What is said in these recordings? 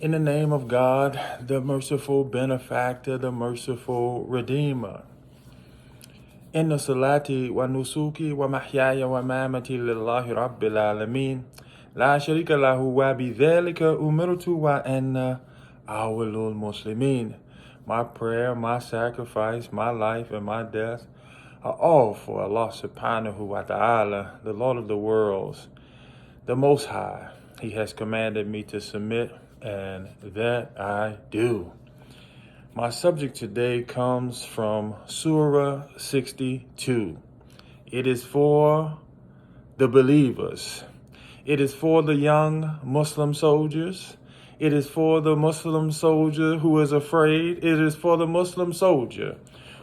In the name of God, the merciful benefactor, the merciful redeemer. Inna salati wa nusuki wa mahyaya wa mamati lillahi rabbil alameen. La sharika lahu wa bidhalika umirtu wa anna awwalul muslimin. My prayer, my sacrifice, my life, and my death are all for Allah subhanahu wa ta'ala, the Lord of the worlds, the Most High. He has commanded me to submit, and that I do. My subject today comes from Surah 62. It is for the believers. It is for the young Muslim soldiers. It is for the Muslim soldier who is afraid. It is for the Muslim soldier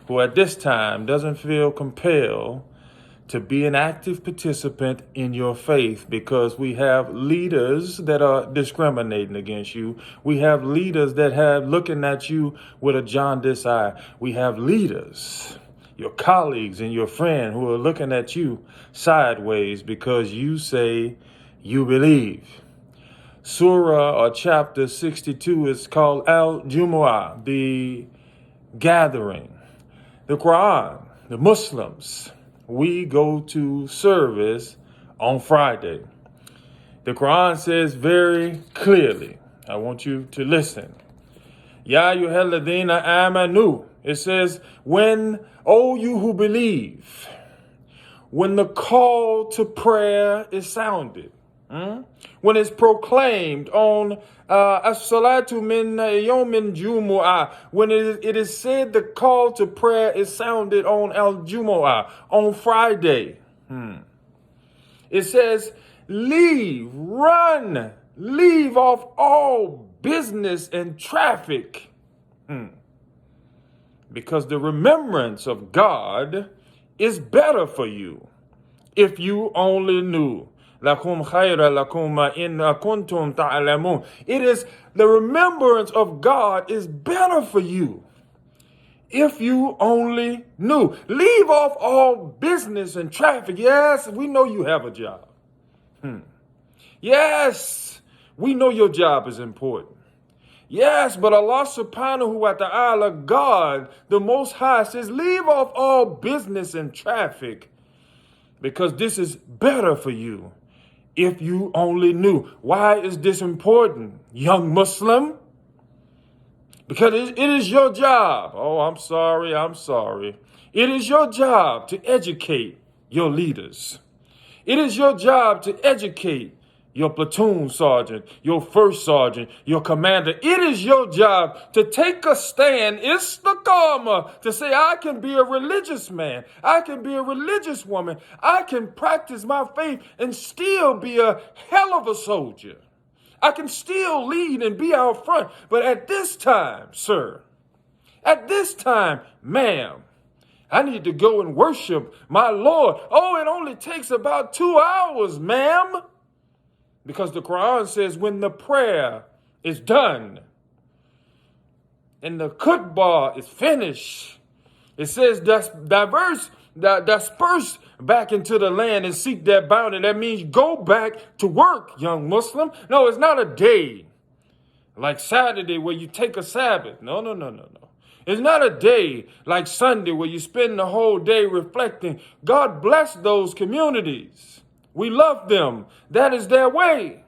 who at this time doesn't feel compelled to be an active participant in your faith, because we have leaders that are discriminating against you. We have leaders that have looking at you with a jaundiced eye. We have leaders, your colleagues and your friend, who are looking at you sideways because you say you believe. Surah or chapter 62 is called Jummah, the gathering. The Quran, the Muslims, we go to service on Friday. The Quran says very clearly, I want you to listen. Ya ayyuhalladhina amanu. It says, when, O you who believe, when the call to prayer is sounded, when it's proclaimed on as-salatu min yawmin Jumu'ah, when it is said the call to prayer is sounded on al-Jumu'ah, on Friday. It says, leave off all business and traffic, because the remembrance of God is better for you if you only knew. Lakum khayra lakum in kuntum ta'lamun. It is the remembrance of God is better for you if you only knew. Leave off all business and traffic. Yes, we know you have a job. Yes, we know your job is important. Yes, but Allah subhanahu wa ta'ala, God, the Most High, says leave off all business and traffic, because this is better for you if you only knew. Why is this important, young Muslim? Because it is your job. Oh, I'm sorry. It is your job to educate your leaders. It is your job to educate your platoon sergeant, your first sergeant, your commander. It is your job to take a stand, istiqamah, to say, I can be a religious man. I can be a religious woman. I can practice my faith and still be a hell of a soldier. I can still lead and be out front. But at this time, sir, at this time, ma'am, I need to go and worship my Lord. Oh, it only takes about 2 hours, ma'am. Because the Quran says when the prayer is done and the khutbah is finished, it says disperse back into the land and seek that bounty. That means go back to work, young Muslim. No, it's not a day like Saturday where you take a Sabbath. No. It's not a day like Sunday where you spend the whole day reflecting. God bless those communities. We love them. That is their way.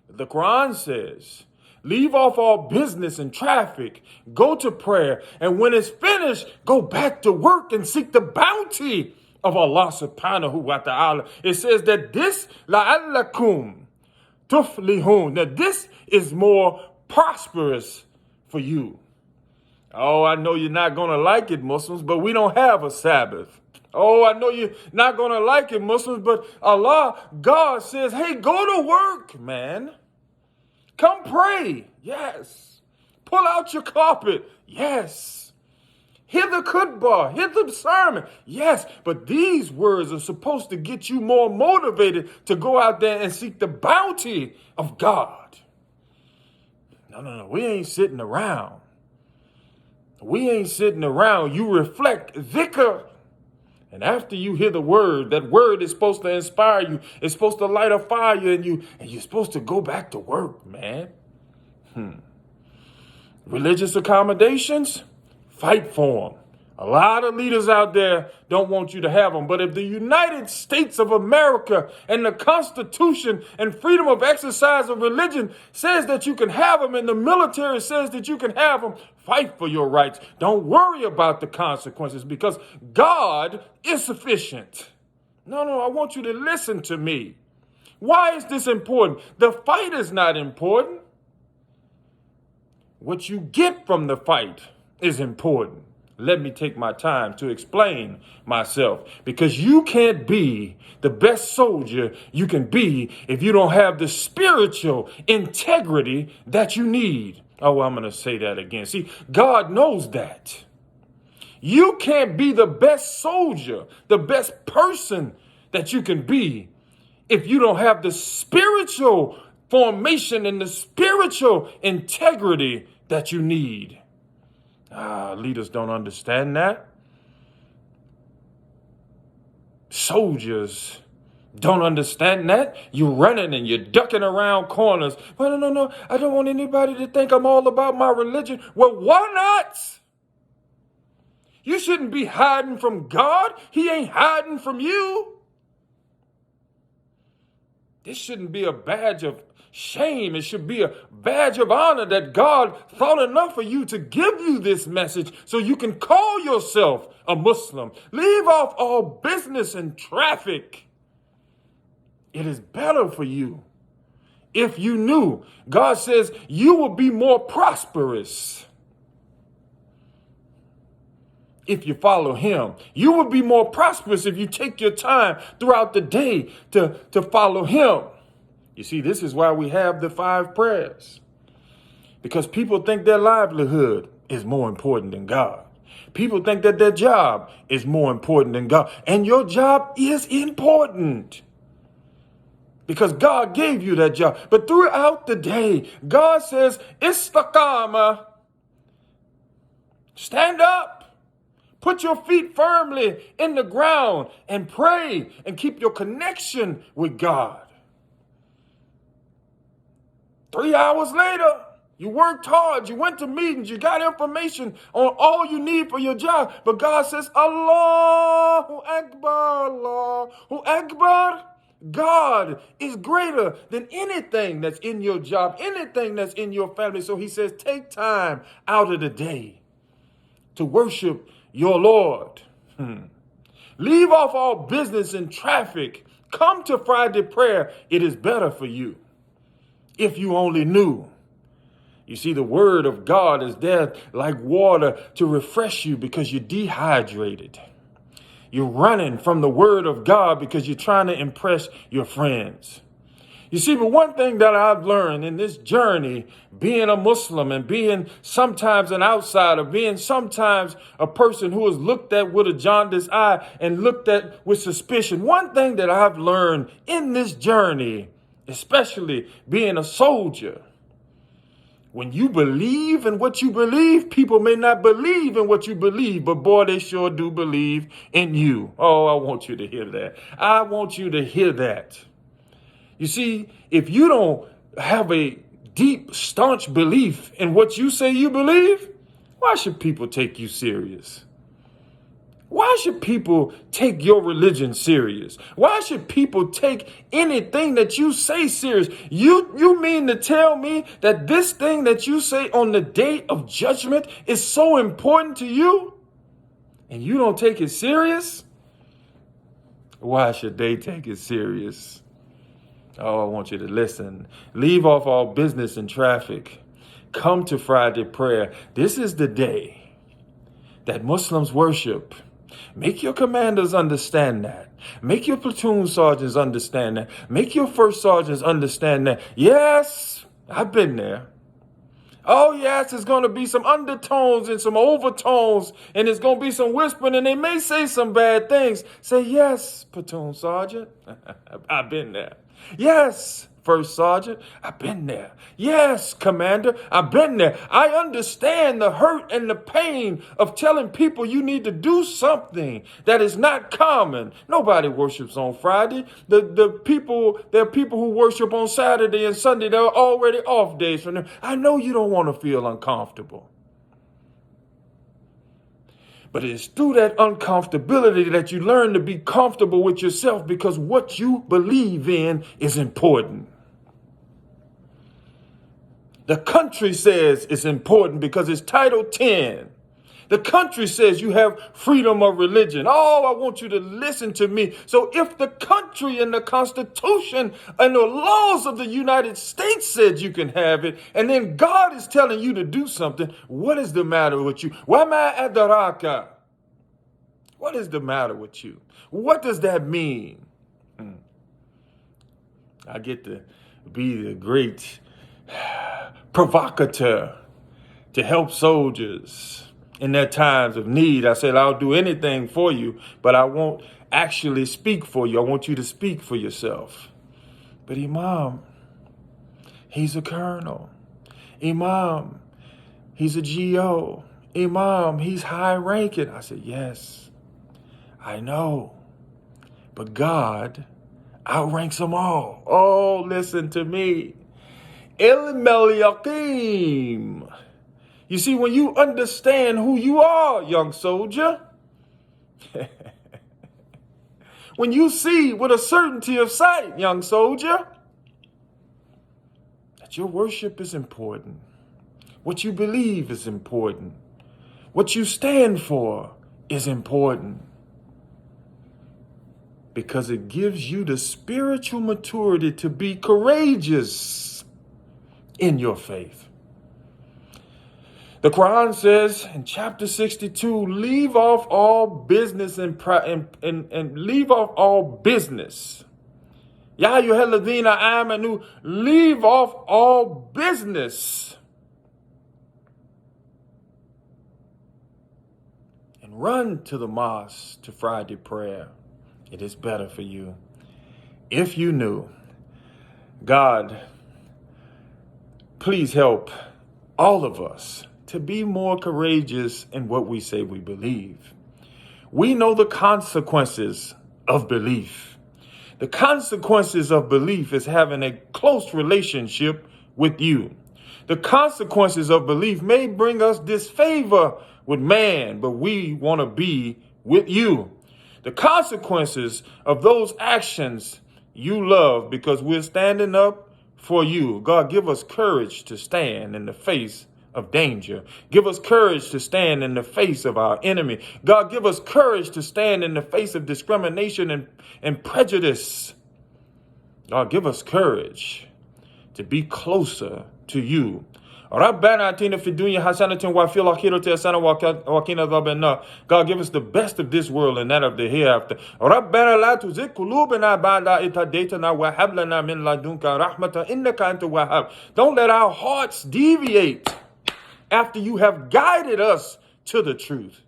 The Quran says, leave off all business and traffic. Go to prayer. And when it's finished, go back to work and seek the bounty of Allah subhanahu wa ta'ala. It says that this, la'allakum tuflihun, that this is more prosperous for you. Oh, I know you're not going to like it, Muslims, but we don't have a Sabbath. Oh, I know you're not going to like it, Muslims, but Allah, God says, hey, go to work, man. Come pray. Yes. Pull out your carpet. Yes. Hear the khutbah. Hear the sermon. Yes. But these words are supposed to get you more motivated to go out there and seek the bounty of God. No. We ain't sitting around. You reflect dhikr. And after you hear the word, that word is supposed to inspire you. It's supposed to light a fire in you. And you're supposed to go back to work, man. Religious accommodations, fight for them. A lot of leaders out there don't want you to have them. But if the United States of America and the Constitution and freedom of exercise of religion says that you can have them, and the military says that you can have them, fight for your rights. Don't worry about the consequences, because God is sufficient. No, I want you to listen to me. Why is this important? The fight is not important. What you get from the fight is important. Let me take my time to explain myself, because you can't be the best soldier you can be if you don't have the spiritual integrity that you need. Oh, I'm going to say that again. See, God knows that. You can't be the best soldier, the best person that you can be if you don't have the spiritual formation and the spiritual integrity that you need. Leaders don't understand that. Soldiers don't understand that. You're running and you're ducking around corners. Well, no. I don't want anybody to think I'm all about my religion. Well, why not? You shouldn't be hiding from God. He ain't hiding from you. This shouldn't be a badge of shame. It should be a badge of honor that God thought enough of you to give you this message so you can call yourself a Muslim. Leave off all business and traffic. It is better for you if you knew. God says you will be more prosperous if you follow him. You will be more prosperous if you take your time throughout the day to follow him. You see, this is why we have the 5 prayers. Because people think their livelihood is more important than God. People think that their job is more important than God. And your job is important, because God gave you that job. But throughout the day, God says, Istiqamah, stand up, put your feet firmly in the ground and pray and keep your connection with God. 3 hours later, you worked hard, you went to meetings, you got information on all you need for your job. But God says, Allahu Akbar, Allahu Akbar. God is greater than anything that's in your job, anything that's in your family. So he says, take time out of the day to worship your Lord. Leave off all business and traffic. Come to Friday prayer. It is better for you. If you only knew. You see, the word of God is there like water to refresh you because you're dehydrated. You're running from the word of God because you're trying to impress your friends. You see, but one thing that I've learned in this journey, being a Muslim and being sometimes an outsider, being sometimes a person who is looked at with a jaundiced eye and looked at with suspicion. One thing that I've learned in this journey, especially being a soldier, when you believe in what you believe, people may not believe in what you believe, but boy, they sure do believe in you. Oh, I want you to hear that. I want you to hear that. You see, if you don't have a deep, staunch belief in what you say you believe, why should people take you serious? Why should people take your religion serious? Why should people take anything that you say serious? You mean to tell me that this thing that you say on the day of judgment is so important to you and you don't take it serious? Why should they take it serious? Oh, I want you to listen. Leave off all business and traffic. Come to Friday prayer. This is the day that Muslims worship. Make your commanders understand that. Make your platoon sergeants understand that. Make your first sergeants understand that. Yes, I've been there. Oh, yes, there's going to be some undertones and some overtones, and there's going to be some whispering, and they may say some bad things. Say, yes, platoon sergeant. I've been there. Yes, First Sergeant. I've been there. Yes, Commander, I've been there. I understand the hurt and the pain of telling people you need to do something that is not common. Nobody worships on Friday. There are people who worship on Saturday and Sunday. They're already off days from them. I know you don't want to feel uncomfortable. But it's through that uncomfortability that you learn to be comfortable with yourself, because what you believe in is important. The country says it's important because it's Title 10. The country says you have freedom of religion. Oh, I want you to listen to me. So if the country and the Constitution and the laws of the United States said you can have it, and then God is telling you to do something, what is the matter with you? Wama adaraka? What is the matter with you? What does that mean? I get to be the great provocateur to help soldiers in their times of need. I said, I'll do anything for you, but I won't actually speak for you. I want you to speak for yourself. But Imam, he's a colonel. Imam, he's a GO. Imam, he's high ranking. I said, yes, I know. But God outranks them all. Oh, listen to me. Ilm al-yaqeen. You see, when you understand who you are, young soldier, when you see with a certainty of sight, young soldier, that your worship is important, what you believe is important, what you stand for is important, because it gives you the spiritual maturity to be courageous in your faith. The Quran says in chapter 62, leave off all business and leave off all business. Ya ayyuhalladhina amanu, leave off all business and run to the mosque to Friday prayer. It is better for you. If you knew, God, please help all of us to be more courageous in what we say we believe. We know the consequences of belief. The consequences of belief is having a close relationship with you. The consequences of belief may bring us disfavor with man, but we want to be with you. The consequences of those actions you love because we're standing up for you. God, give us courage to stand in the face of danger. Give us courage to stand in the face of our enemy. God, give us courage to stand in the face of discrimination and prejudice. God, give us courage to be closer to you. ربنا آتنا في الدنيا حسنة وفي الآخرة حسنة وقنا عذاب النار. God, give us the best of this world and that of the hereafter. ربنا لا تزغ قلوبنا بعد إذ هديتنا وهب لنا من لدنك رحمة إنك أنت الوهاب. Don't let our hearts deviate after you have guided us to the truth.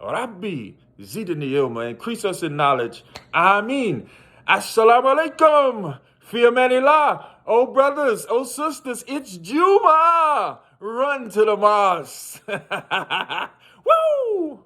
Rabbi zidni ilma, increase us in knowledge. Ameen. Assalamu alaikum. Fi amanillah. Oh, brothers, oh, sisters, it's Jummah. Run to the mosque. Woo!